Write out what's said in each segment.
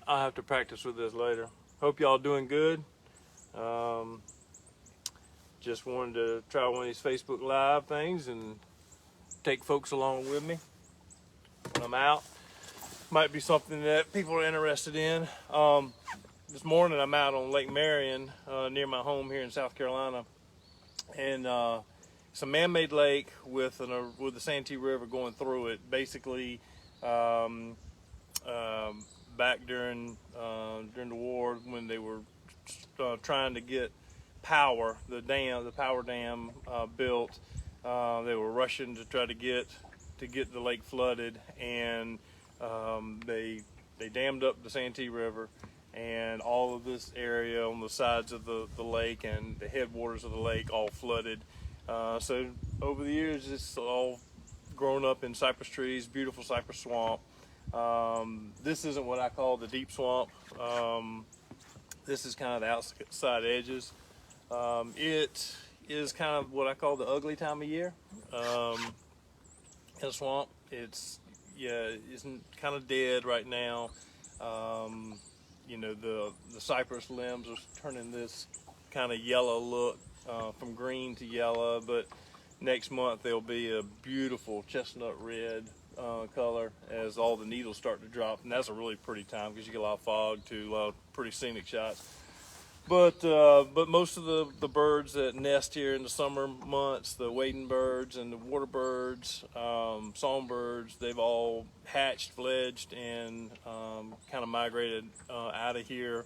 I'll have to practice with this later. Hope y'all doing good. Just wanted to try one of these Facebook Live things and take folks along with me when I'm out. Might be something that people are interested in. This morning I'm out on Lake Marion near my home here in South Carolina, and it's a man-made lake with the Santee River going through it. Basically, back during the war, when they were trying to get power, the power dam built, they were rushing to try to get the lake flooded, and they dammed up the Santee River, and all of this area on the sides of the lake and the headwaters of the lake all flooded. So over the years, it's all grown up in cypress trees, beautiful cypress swamp. This isn't what I call the deep swamp. This is kind of the outside edges. It is kind of what I call the ugly time of year in the swamp. It's kind of dead right now. You know, the cypress limbs are turning this kind of yellow look, from green to yellow, but next month there'll be a beautiful chestnut red color as all the needles start to drop, and that's a really pretty time because you get a lot of fog too, a lot of pretty scenic shots. But most of the birds that nest here in the summer months, the wading birds and the water birds, songbirds, they've all hatched, fledged, and kind of migrated out of here.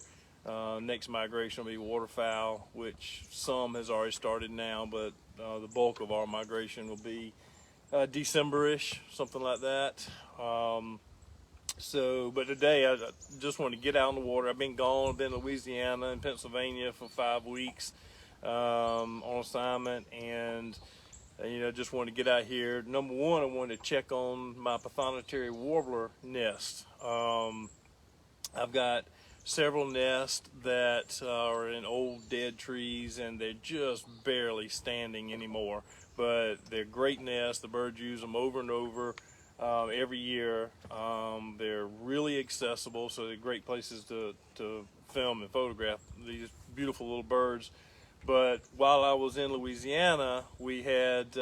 Next migration will be waterfowl, which some has already started now, but the bulk of our migration will be December-ish, something like that. But today I just want to get out in the water. I've been gone. I've been in Louisiana and Pennsylvania for 5 weeks on assignment, and just wanted to get out here. Number one, I wanted to check on my Pythonotary warbler nest. I've got several nests that are in old dead trees, and they're just barely standing anymore, but they're great nests. The birds use them over and over every year. They're really accessible, so they're great places to film and photograph these beautiful little birds. But while I was in Louisiana, we had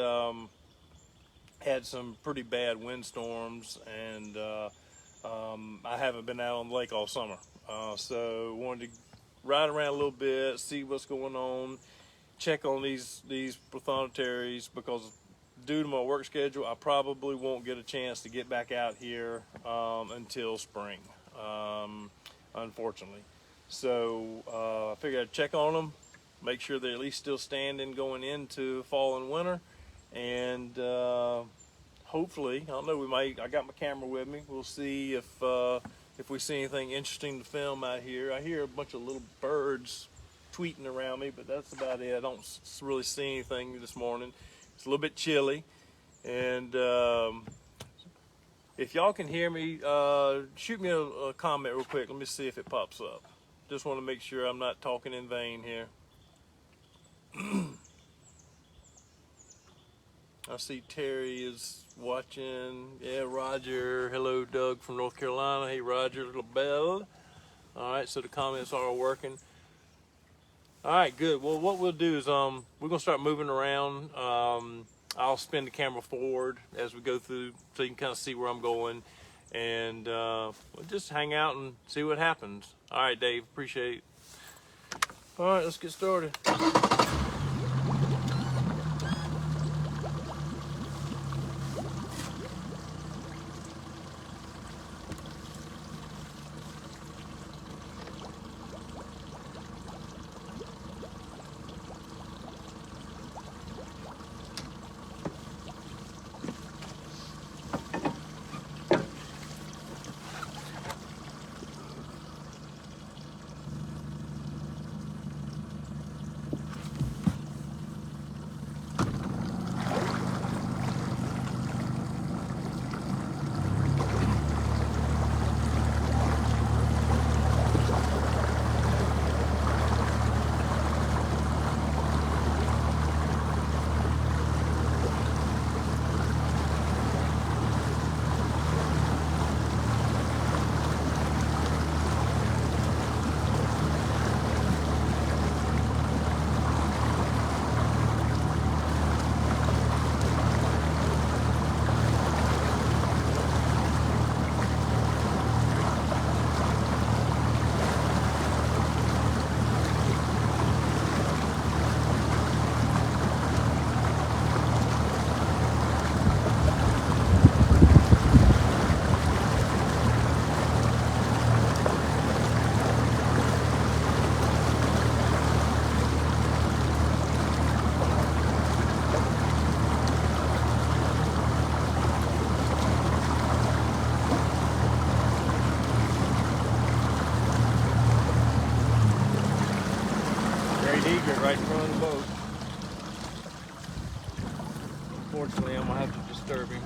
some pretty bad windstorms, and I haven't been out on the lake all summer. So wanted to ride around a little bit, see what's going on, check on these Pythonotaries, because due to my work schedule, I probably won't get a chance to get back out here until spring, unfortunately. So I figured I'd check on them, make sure they're at least still standing going into fall and winter, and hopefully, I don't know, I got my camera with me. We'll see if we see anything interesting to film out here. I hear a bunch of little birds tweeting around me, but that's about it. I don't really see anything this morning. It's a little bit chilly, and if y'all can hear me, shoot me a comment real quick. Let me see if it pops up. Just want to make sure I'm not talking in vain here. I see Terry is watching. Yeah, Roger. Hello, Doug from North Carolina. Hey, Roger, little bell. All right, so the comments are working. All right, good. Well, what we'll do is we're gonna start moving around. I'll spin the camera forward as we go through, so you can kind of see where I'm going, and we'll just hang out and see what happens. All right, Dave, appreciate it. All right, let's get started. egret right in front of the boat. Unfortunately, I'm gonna have to disturb him.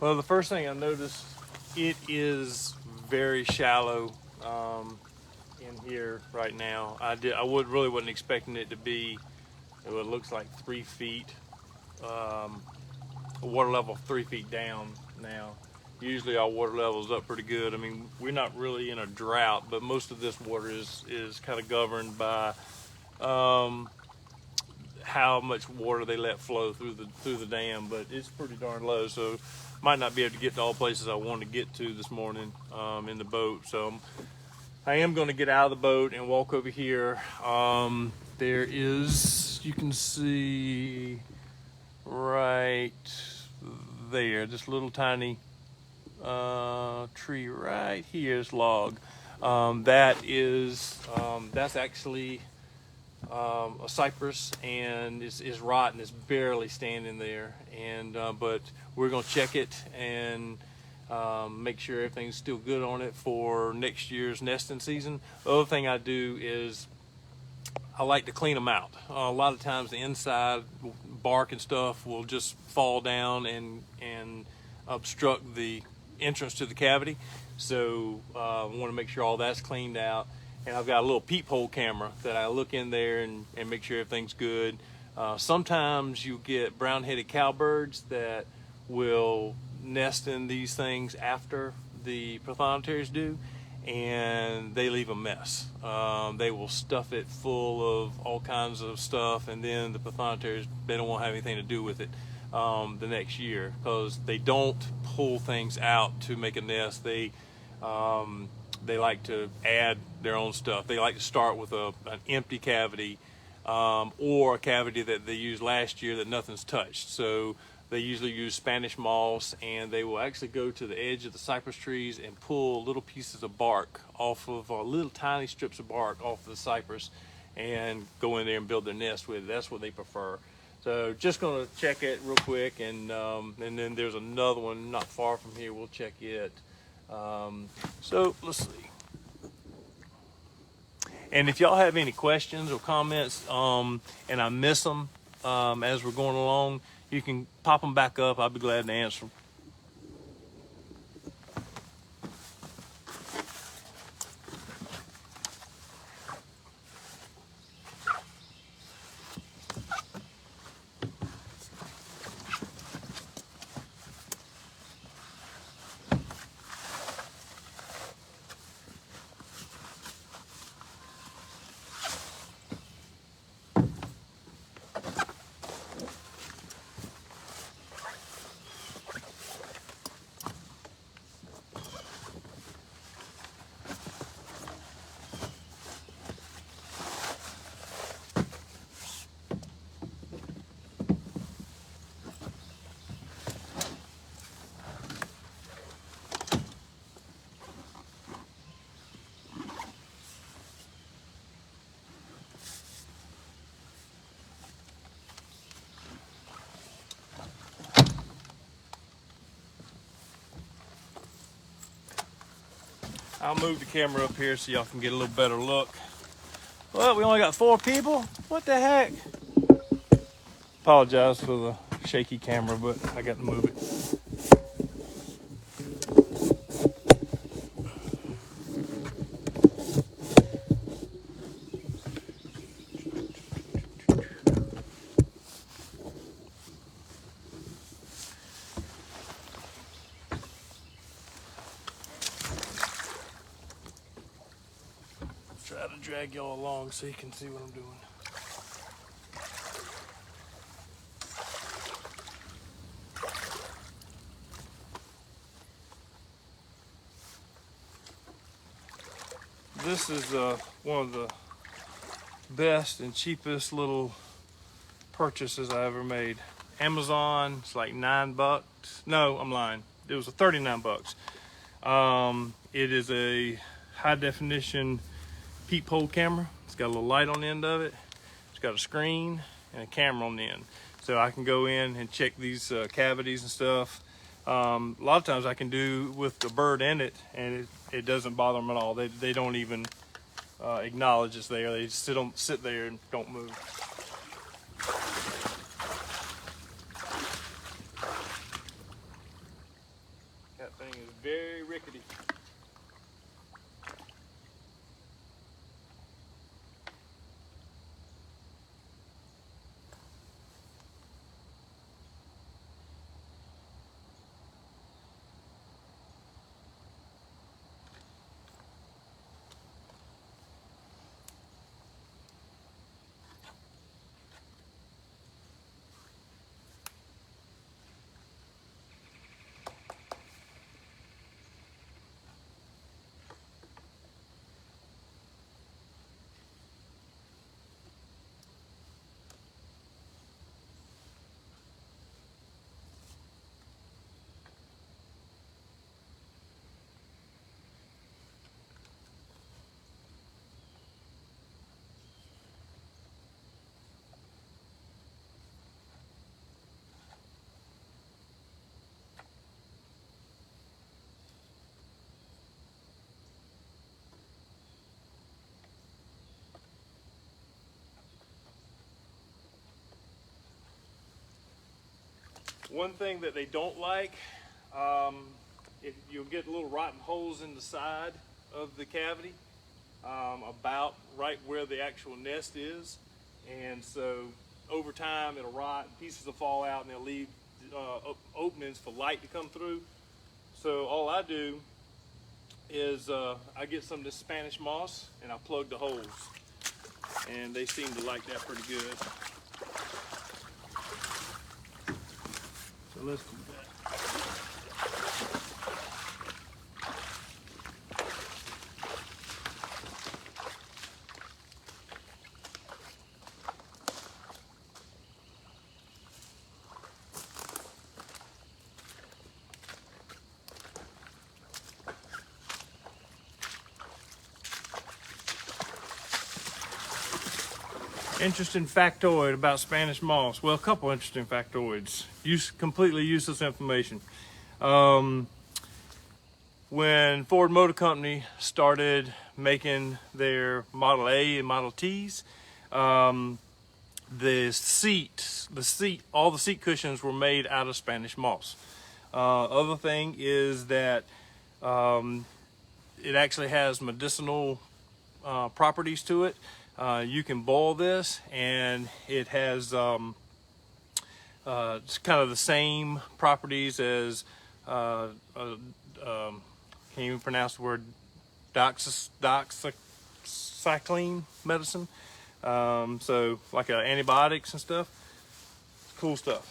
Well, the first thing I noticed, it is very shallow in here right now. Wasn't expecting it to be. It looks like 3 feet. Water level 3 feet down now. Usually our water level is up pretty good. I mean, we're not really in a drought, but most of this water is kind of governed by how much water they let flow through the dam. But it's pretty darn low, so might not be able to get to all places I wanted to get to this morning in the boat. So I am going to get out of the boat and walk over here. There is, you can see right there, this little tiny tree right here, this log. That's actually a cypress, and is rotten. It's barely standing there, and but we're gonna check it and make sure everything's still good on it for next year's nesting season. The other thing I do is I like to clean them out. A lot of times the inside bark and stuff will just fall down and obstruct the entrance to the cavity. So I want to make sure all that's cleaned out. And I've got a little peephole camera that I look in there and make sure everything's good. Sometimes you get brown-headed cowbirds that will nest in these things after the prothonotars do, and they leave a mess. They will stuff it full of all kinds of stuff, and then the prothonotars, they don't want to have anything to do with it the next year, because they don't pull things out to make a nest. They like to add their own stuff. They like to start with an empty cavity or a cavity that they used last year that nothing's touched. So they usually use Spanish moss, and they will actually go to the edge of the cypress trees and pull little pieces of bark off of little tiny strips of bark off of the cypress and go in there and build their nest with it. That's what they prefer. So just going to check it real quick, and then there's another one not far from here. We'll check it. So let's see. And if y'all have any questions or comments and I miss them as we're going along, you can pop them back up. I'll be glad to answer them. I'll move the camera up here so y'all can get a little better look. Well, we only got 4 people. What the heck? Apologize for the shaky camera, but I got to move it. Try to drag y'all along so you can see what I'm doing. This is one of the best and cheapest little purchases I ever made. Amazon, it's like $9. No, I'm lying. It was 39 bucks. It is a high definition peephole camera. It's got a little light on the end of it. It's got a screen and a camera on the end. So I can go in and check these cavities and stuff. A lot of times I can do with the bird in it, and it doesn't bother them at all. They don't even acknowledge it's there. They just sit there and don't move. That thing is very rickety. One thing that they don't like, you'll get little rotten holes in the side of the cavity, about right where the actual nest is. And so over time it'll rot, pieces will fall out, and they'll leave openings for light to come through. So all I do is I get some of this Spanish moss and I plug the holes. And they seem to like that pretty good. So let's do that. Interesting factoid about Spanish moss. Well, a couple interesting factoids. Completely useless information. When Ford Motor Company started making their Model A and Model Ts, all the seat cushions were made out of Spanish moss. Other thing is that it actually has medicinal properties to it. You can boil this, and it has it's kind of the same properties as can't even pronounce the word, doxycycline medicine. So like antibiotics and stuff. Cool stuff.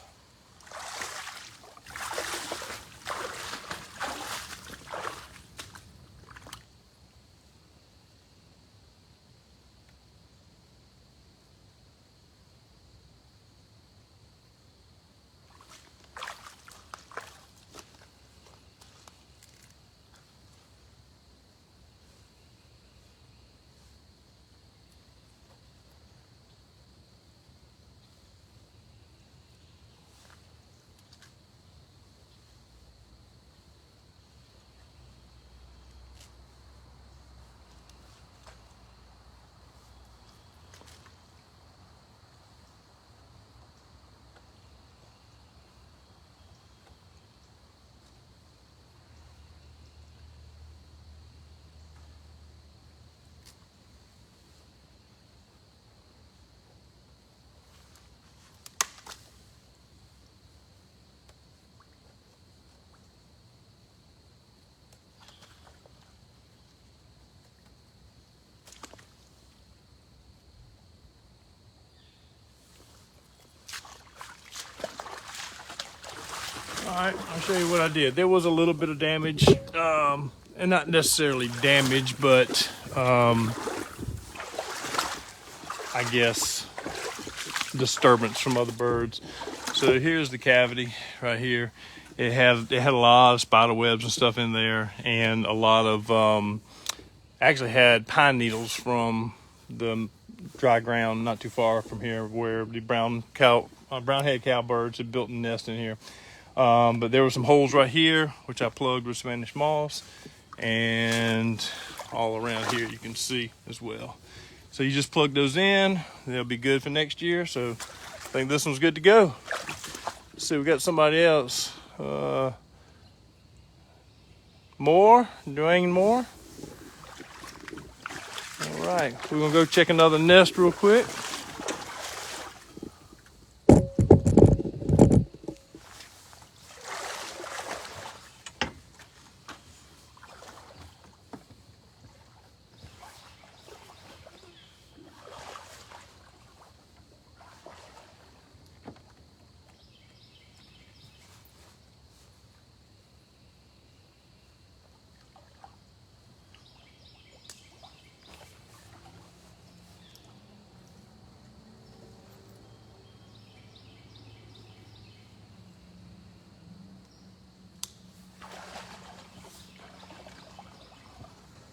All right, I'll show you what I did. There was a little bit of damage, and not necessarily damage, but I guess disturbance from other birds. So here's the cavity right here. It had a lot of spider webs and stuff in there, and a lot of actually had pine needles from the dry ground not too far from here, where the brown-headed cowbirds had built a nest in here. But there were some holes right here, which I plugged with Spanish moss, and all around here you can see as well. So you just plug those in, they'll be good for next year. So I think this one's good to go. Let's see, we got somebody else. Dwayne Moore. All right, we're gonna go check another nest real quick.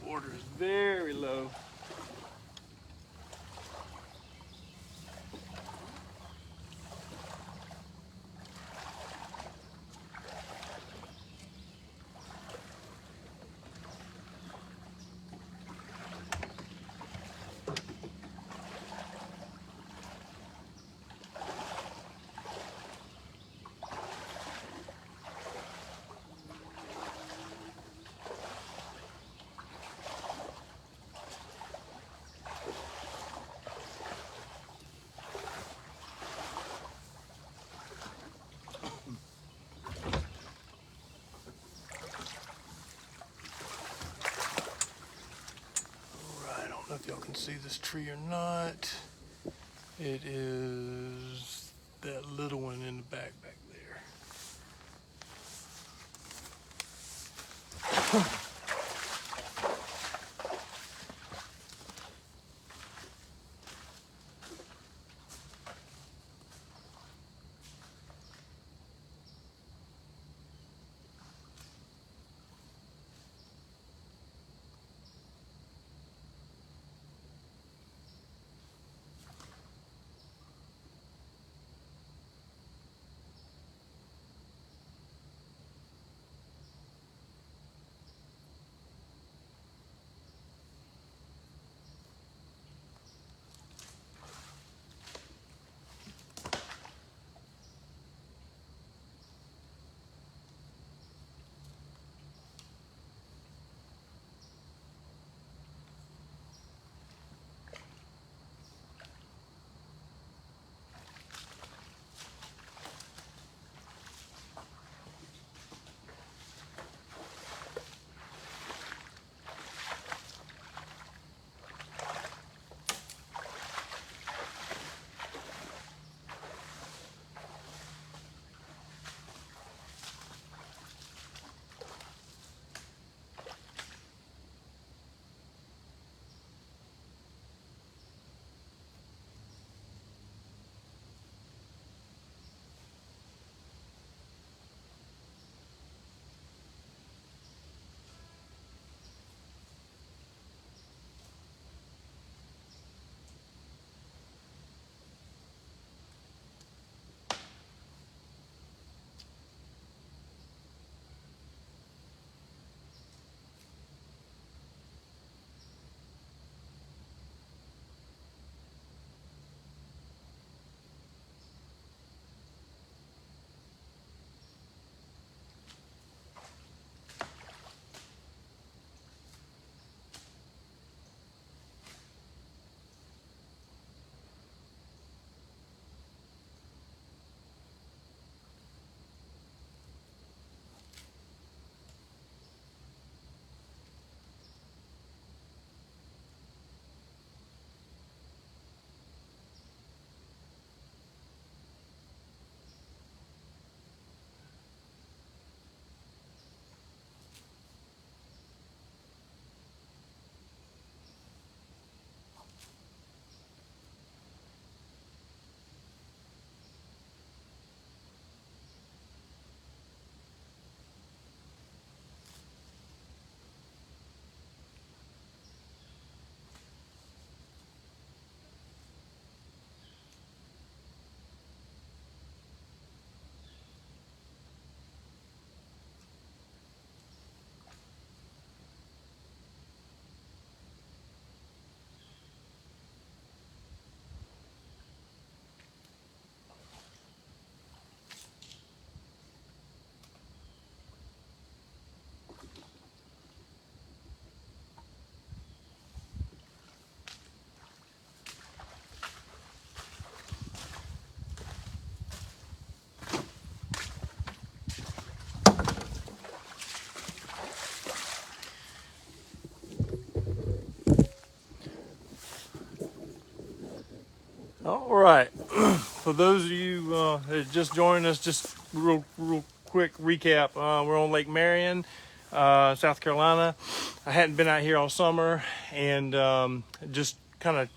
Water is very low. I don't know if y'all can see this tree or not. It is that little one in the back there. All right. For those of you that just joined us, just real quick recap. We're on Lake Marion, South Carolina. I hadn't been out here all summer, and just kind of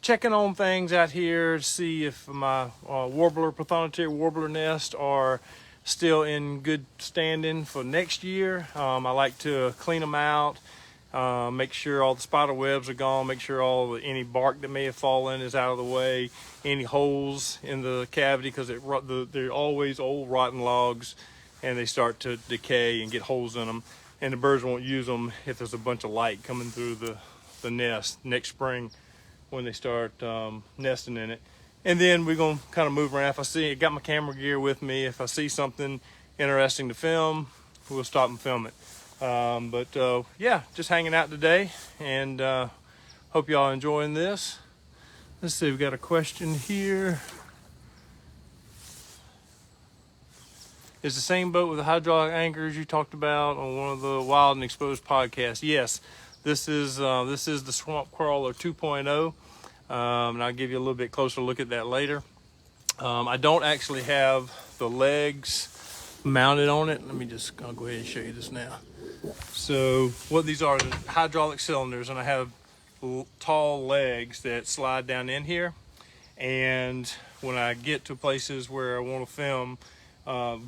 checking on things out here to see if my warbler, prothonotary warbler nest are still in good standing for next year. I like to clean them out, make sure all the spider webs are gone, make sure any bark that may have fallen is out of the way, any holes in the cavity, because they're always old rotten logs and they start to decay and get holes in them, and the birds won't use them if there's a bunch of light coming through the nest next spring when they start nesting in it. And then we're gonna kind of move around. If I got my camera gear with me, if I see something interesting to film, we'll stop and film it. Yeah, just hanging out today, and hope y'all enjoying this. Let's see, we've got a question here. Is the same boat with the hydraulic anchors you talked about on one of the Wild and Exposed podcasts? Yes, this is the Swamp Crawler 2.0, and I'll give you a little bit closer look at that later. I don't actually have the legs mounted on it. I'll go ahead and show you this now. So what these are the hydraulic cylinders, and I have tall legs that slide down in here, and when I get to places where I want to film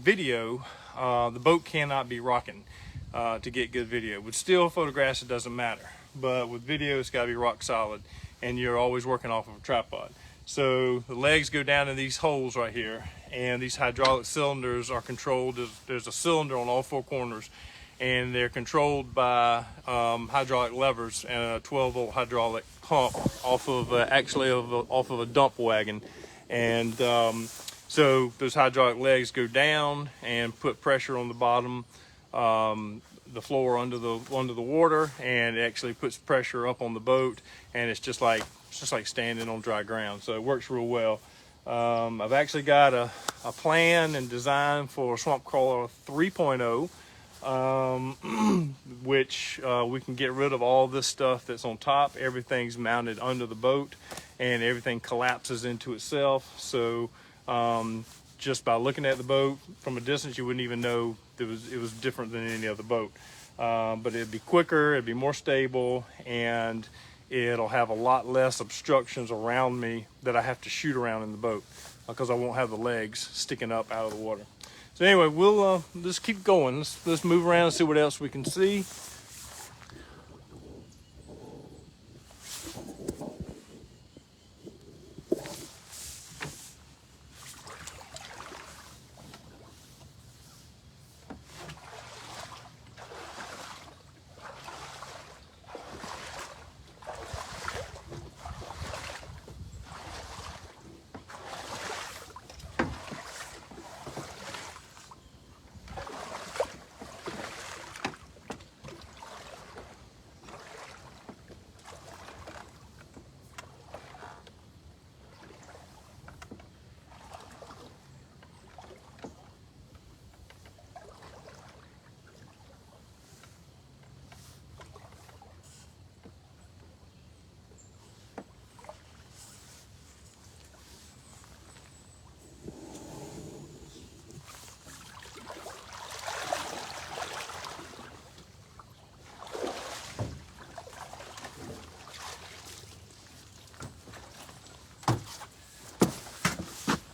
video, the boat cannot be rocking to get good video. With still photographs, it doesn't matter, but with video, it's got to be rock solid, and you're always working off of a tripod. So the legs go down in these holes right here, and these hydraulic cylinders are controlled. There's a cylinder on all four corners, and they're controlled by hydraulic levers and a 12-volt hydraulic pump off of a dump wagon. And so those hydraulic legs go down and put pressure on the bottom, the floor under the water, and it actually puts pressure up on the boat, and it's just like standing on dry ground. So it works real well. I've actually got a plan and design for Swamp Crawler 3.0. Which we can get rid of all this stuff that's on top. Everything's mounted under the boat, and everything collapses into itself. So just by looking at the boat from a distance, you wouldn't even know it was different than any other boat. But it'd be quicker, it'd be more stable, and it'll have a lot less obstructions around me that I have to shoot around in the boat, because I won't have the legs sticking up out of the water. So anyway, we'll just keep going. Let's move around and see what else we can see.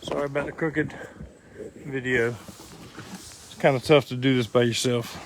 Sorry about the crooked video. It's kind of tough to do this by yourself.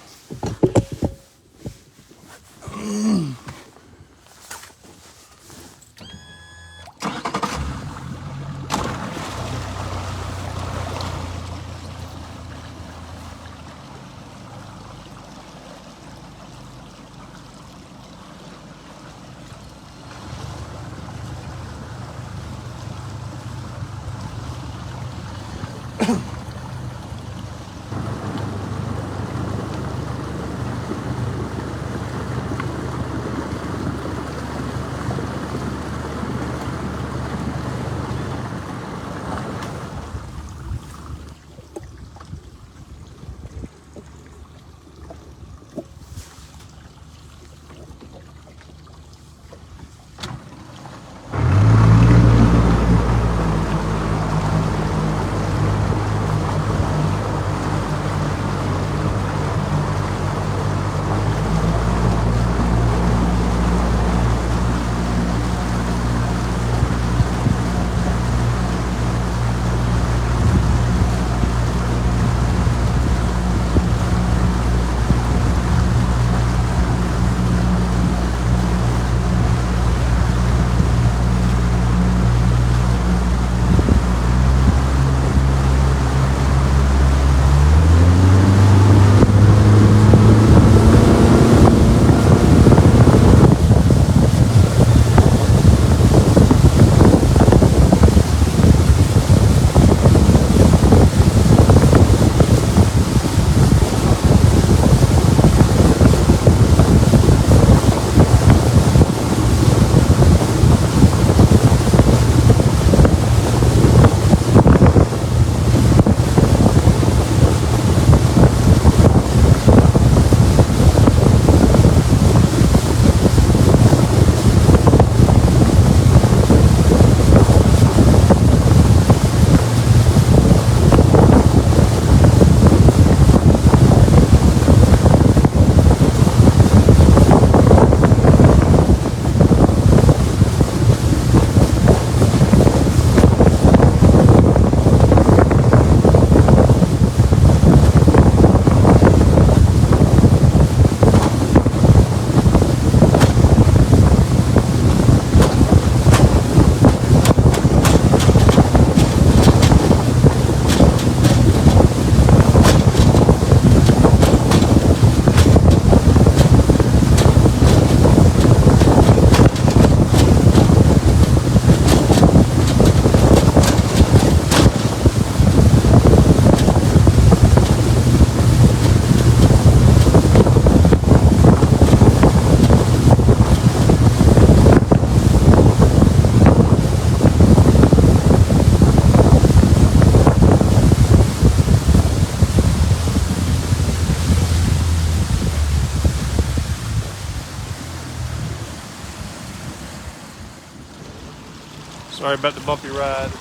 Sorry about the bumpy ride.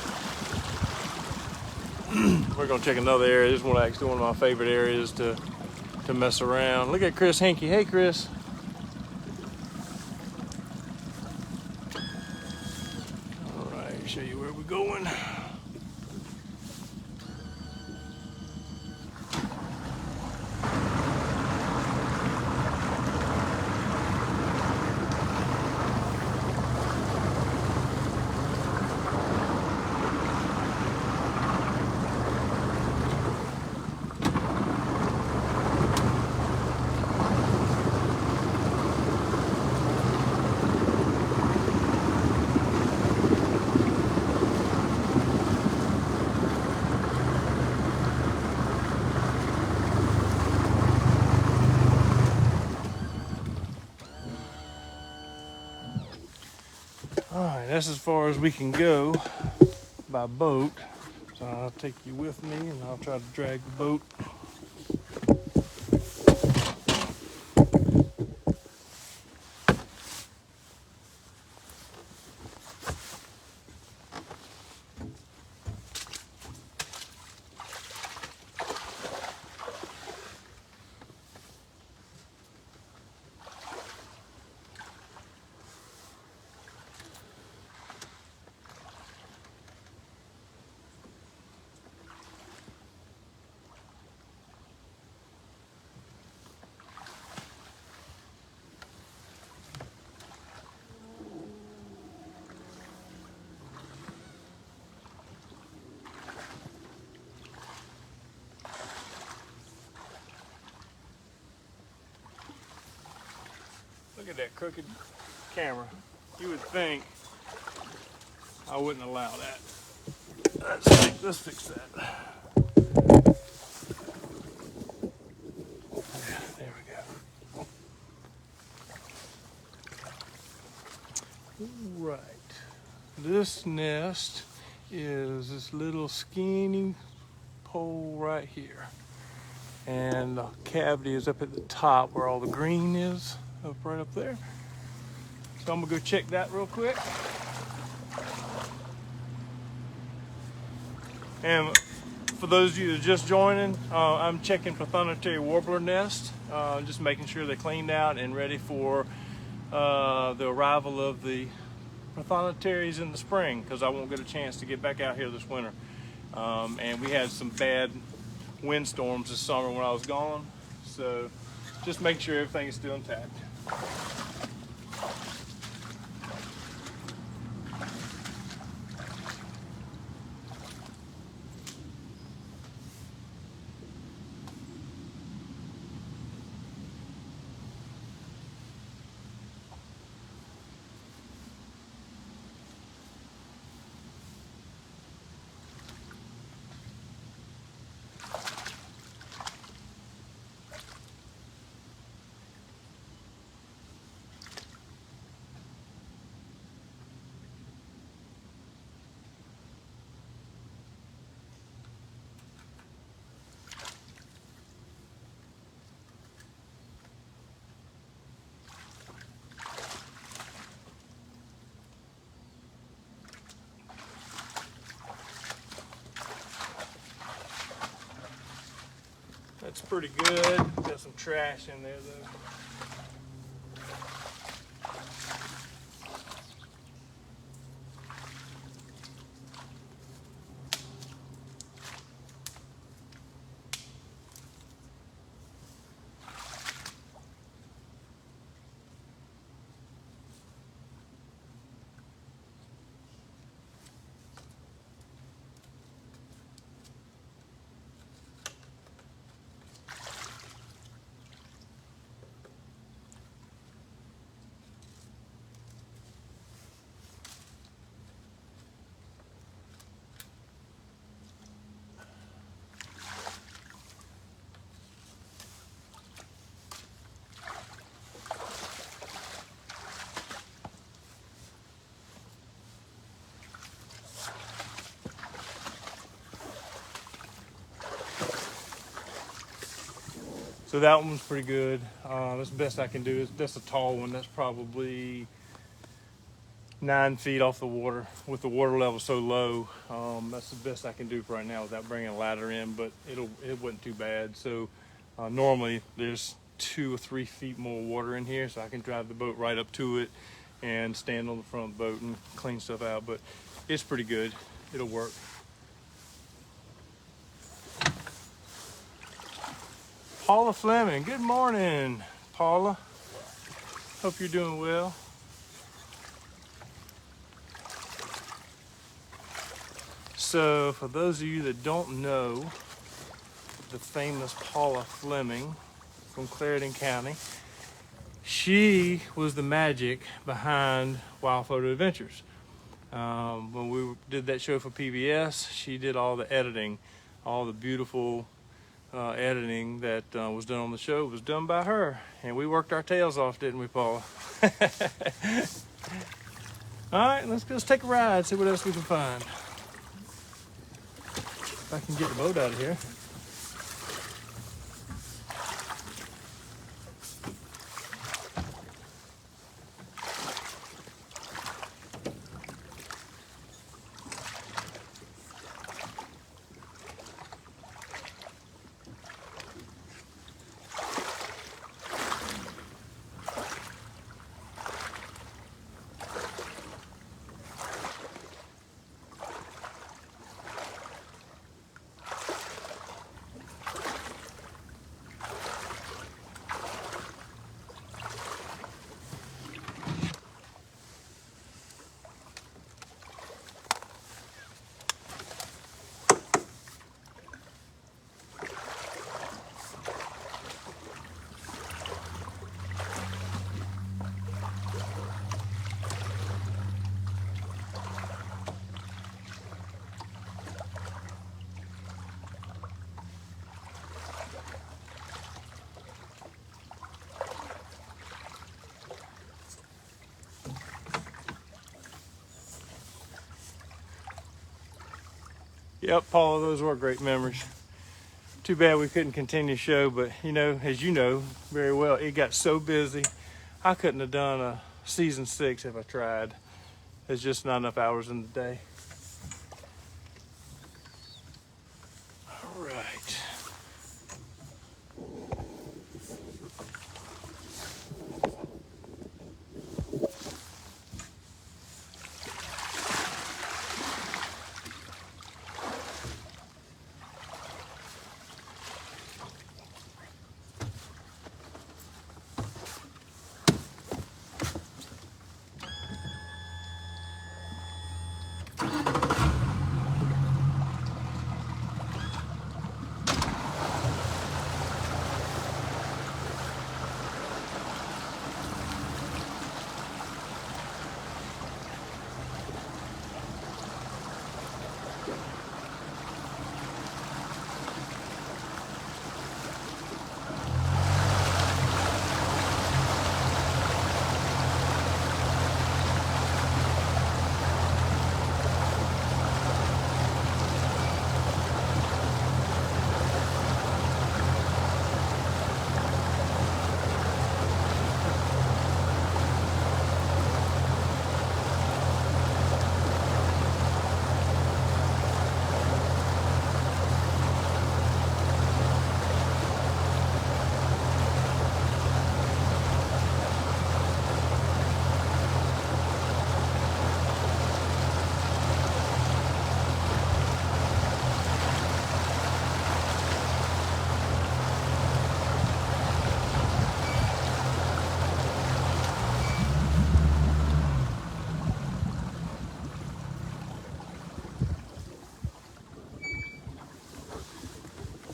We're gonna check another area. This is actually one of my favorite areas to mess around. Look at Chris Hinkie. Hey, Chris. All right, show you where we're going. All right, that's as far as we can go by boat. So I'll take you with me and I'll try to drag the boat. Look at that crooked camera. You would think I wouldn't allow that. Let's fix that. There we go. Right. This nest is this little skinny pole right here. And the cavity is up at the top where all the green is, right up there. So I'm gonna go check that real quick. And for those of you that are just joining, I'm checking for thunderberry warbler nest, just making sure they're cleaned out and ready for the arrival of the thunderberries in the spring, because I won't get a chance to get back out here this winter. And we had some bad windstorms this summer when I was gone, so just make sure everything is still intact. That's pretty good. Got some trash in there though. So that one's pretty good. That's the best I can do. That's a tall one. That's probably 9 feet off the water with the water level so low. That's the best I can do for right now without bringing a ladder in, but it wasn't too bad. So normally there's 2 or 3 feet more water in here, so I can drive the boat right up to it and stand on the front of the boat and clean stuff out, but it's pretty good. It'll work. Paula Fleming, good morning, Paula. Hope you're doing well. So for those of you that don't know the famous Paula Fleming from Clarendon County, she was the magic behind Wild Photo Adventures. When we did that show for PBS, she did all the editing, all the beautiful editing that was done on the show was done by her, and we worked our tails off, didn't we, Paula? All right, let's take a ride, see what else we can find. If I can get the boat out of here. Yep, Paula, those were great memories. Too bad we couldn't continue the show, but you know, as you know very well, it got so busy. I couldn't have done a season 6 if I tried. There's just not enough hours in the day. All right.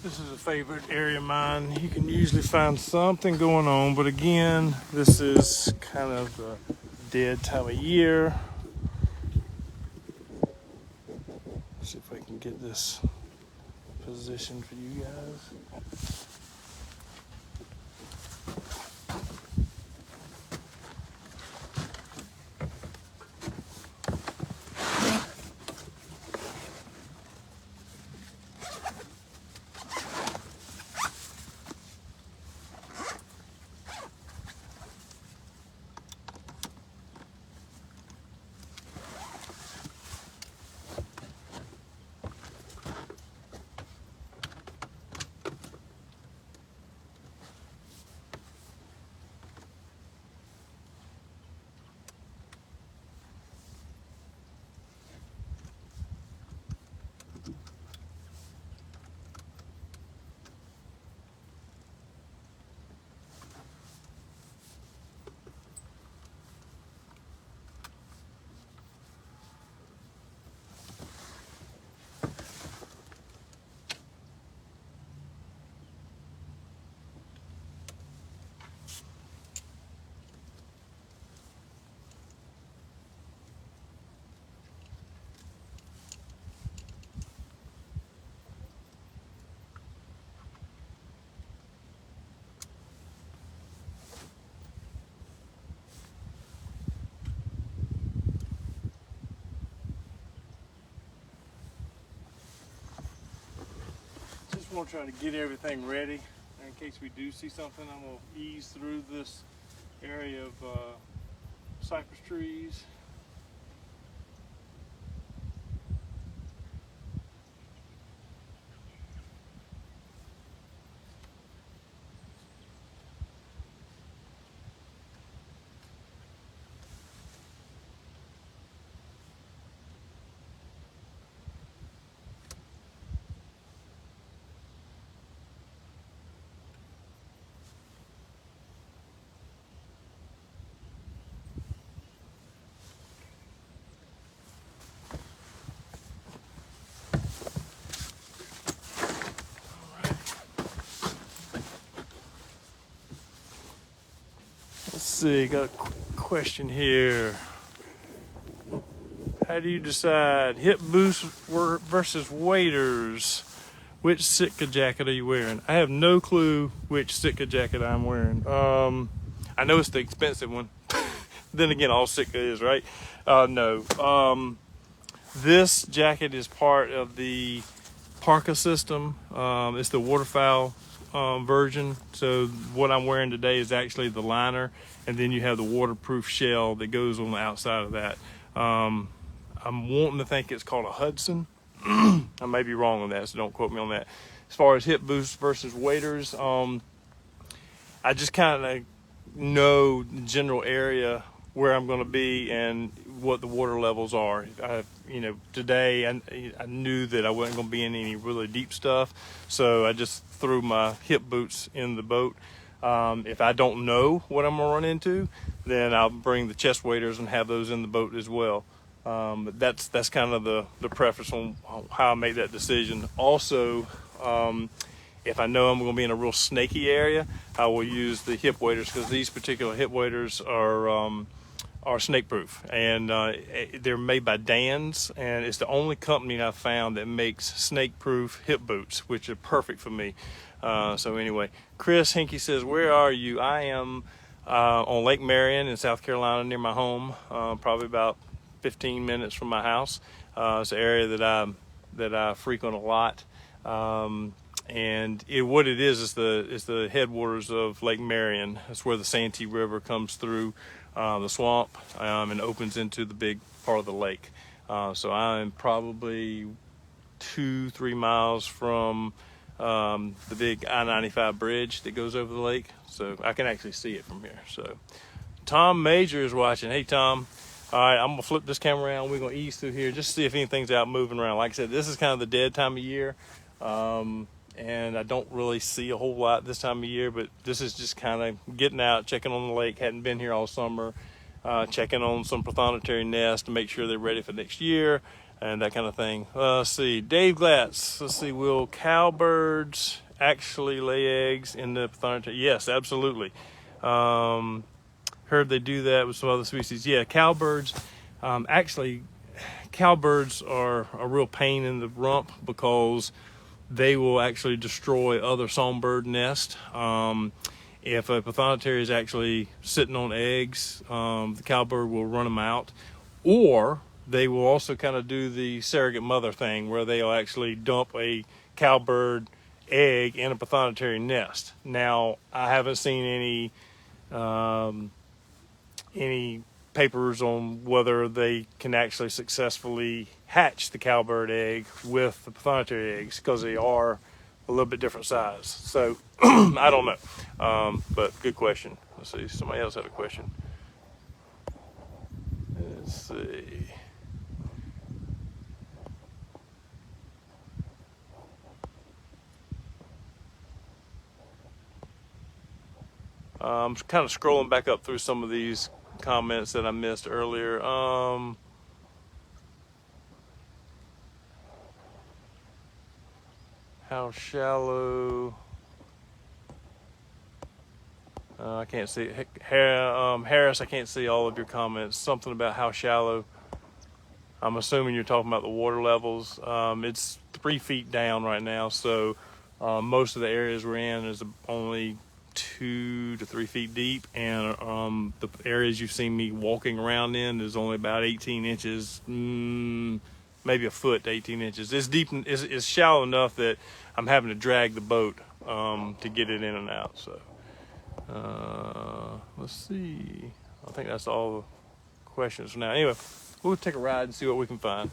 This is a favorite area of mine. You can usually find something going on, but again, this is kind of a dead time of year. Let's see if I can get this positioned for you guys. gonna try to get everything ready in case we do see something. I'm gonna ease through this area of cypress trees. Let's see, got a question here. How do you decide hip boost versus waders? Which Sitka jacket are you wearing? I have no clue which Sitka jacket I'm wearing. I know it's the expensive one. Then again, all Sitka is, right? No. This jacket is part of the parka system. It's the waterfowl version. So what I'm wearing today is actually the liner, and then you have the waterproof shell that goes on the outside of that. I'm wanting to think it's called a Hudson. I may be wrong on that, so don't quote me on that. As far as hip boosts versus waders, I just kind of know the general area where I'm going to be and what the water levels are. Today I knew that I wasn't going to be in any really deep stuff, so I just threw my hip boots in the boat. If I don't know what I'm going to run into, then I'll bring the chest waders and have those in the boat as well. But that's kind of the preference on how I make that decision. Also, if I know I'm going to be in a real snaky area, I will use the hip waders, because these particular hip waders are snake proof, and they're made by Dan's, and it's the only company I've found that makes snake proof hip boots, which are perfect for me. So anyway, Chris Hinkie says, where are you? I am on Lake Marion in South Carolina, near my home, probably about 15 minutes from my house. It's an area that I frequent a lot. And what it is the headwaters of Lake Marion. That's where the Santee River comes through the swamp and opens into the big part of the lake. So I'm probably 2-3 miles from the big I-95 bridge that goes over the lake. So I can actually see it from here. So Tom Major is watching. Hey, Tom. All right, I'm gonna flip this camera around. We're gonna ease through here just to see if anything's out moving around. Like I said, this is kind of the dead time of year. And I don't really see a whole lot this time of year, but this is just kind of getting out, checking on the lake. Hadn't been here all summer, checking on some prothonotary nests to make sure they're ready for next year and that kind of thing. Let's see, Dave Glatz. Let's see, will cowbirds actually lay eggs in the prothonotary? Yes, absolutely. Heard they do that with some other species. Yeah, cowbirds. Actually, cowbirds are a real pain in the rump because they will actually destroy other songbird nests. If a prothonotary is actually sitting on eggs, the cowbird will run them out. Or they will also kind of do the surrogate mother thing where they'll actually dump a cowbird egg in a prothonotary nest. Now, I haven't seen any papers on whether they can actually successfully hatch the cowbird egg with the prothonotary eggs, because they are a little bit different size. So I don't know, but good question. Let's see, somebody else had a question. Let's see. I'm kind of scrolling back up through some of these comments that I missed earlier. How shallow? I can't see. Harris, I can't see all of your comments. Something about how shallow. I'm assuming you're talking about the water levels. It's 3 feet down right now, so most of the areas we're in is only 2 to 3 feet deep, and the areas you've seen me walking around in is only about 18 inches, maybe a foot to 18 inches. It's deep, it's shallow enough that I'm having to drag the boat to get it in and out. So let's see. I think that's all the questions for now. Anyway, we'll take a ride and see what we can find.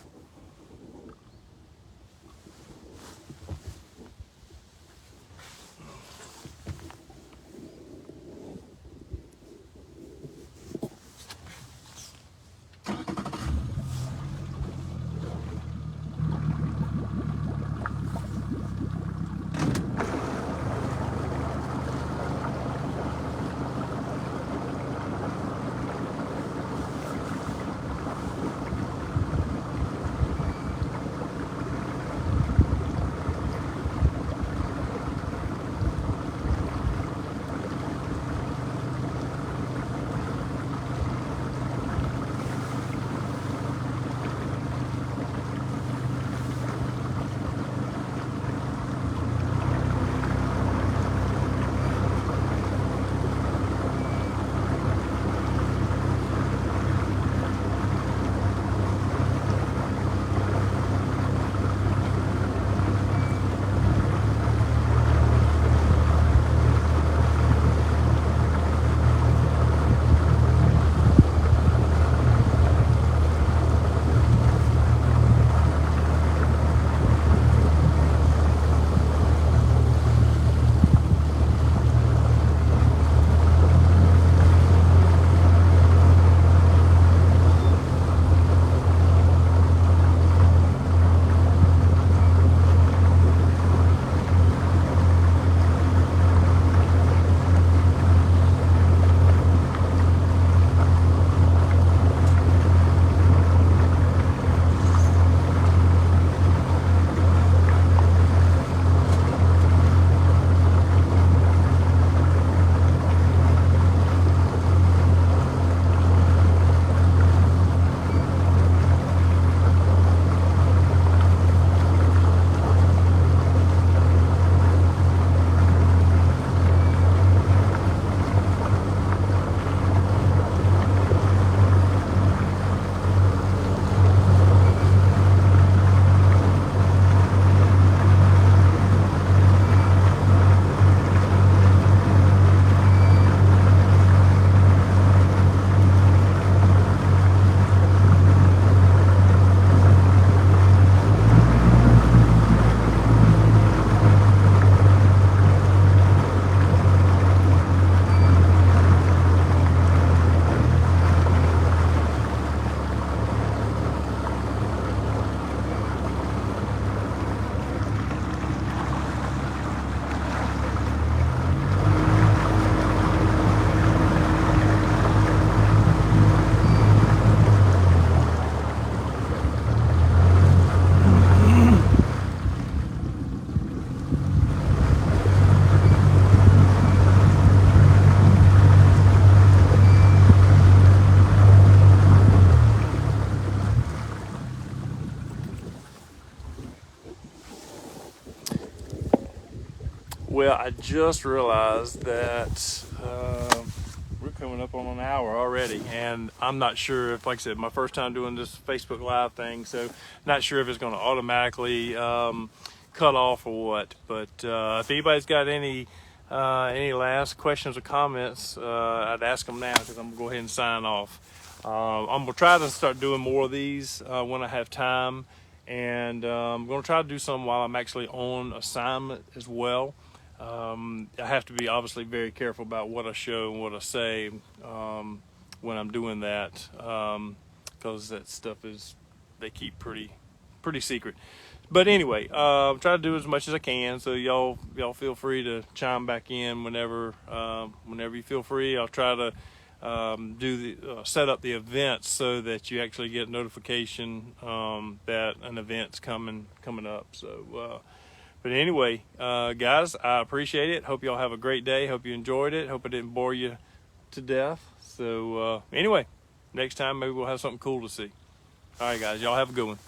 Well, I just realized that we're coming up on an hour already, and I'm not sure if, like I said, my first time doing this Facebook Live thing, so not sure if it's going to automatically cut off or what. But if anybody's got any last questions or comments, I'd ask them now, because I'm going to go ahead and sign off. I'm going to try to start doing more of these when I have time, and I'm going to try to do some while I'm actually on assignment as well. I have to be obviously very careful about what I show and what I say when I'm doing that, because that stuff they keep pretty secret. But anyway, try to do as much as I can, so y'all feel free to chime back in whenever you feel free. I'll try to set up the events so that you actually get notification that an event's coming up. So but anyway, guys, I appreciate it. Hope y'all have a great day. Hope you enjoyed it. Hope I didn't bore you to death. So anyway, next time maybe we'll have something cool to see. All right, guys, y'all have a good one.